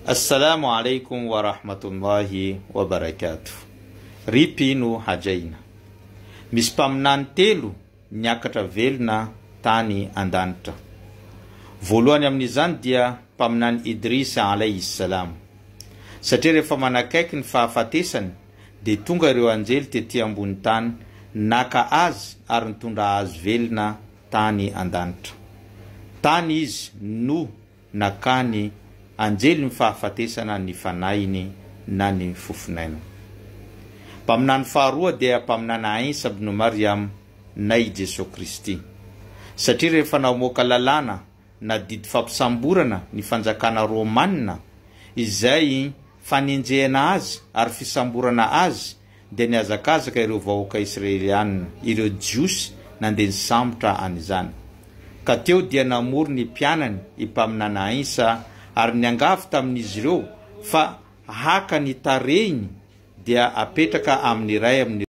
Assalamu alaikum wa rahmatullahi wa barakatuh. Ripino hajaina. Misy mpaminany telo niakatra velona tany andanitra. Voalohany amin'izany dia mpaminany Idrisa alayhi salam. Satria rehefa manakaiky ny fahafatesany dia tonga ireo anjely tetỳ ambony tany, naka azy ary nitondra azy velona tany andanitra. Tany izy no nakany anjely ny fahafatesana ny fanainy na ny fofinaina. Mpaminany faharoa dia mpaminana Isa ibn Maryam nay Jesu Kristy. Satria rehefa namoaka lalàna na didy fampisamborana ny fanjakana Romanina izay fanenjehana azy ary fisamborana azy, dia niazakazaka ireo vahoaka Israeliana, ireo Jiosy nandeha nisambotra an'izany. Ka teo dia namory ny mpianany i mpaminana Isa ary niangavy tamin'izy ireo fa haka ny tarehiny dia apetraka amin'ny iray amin'ny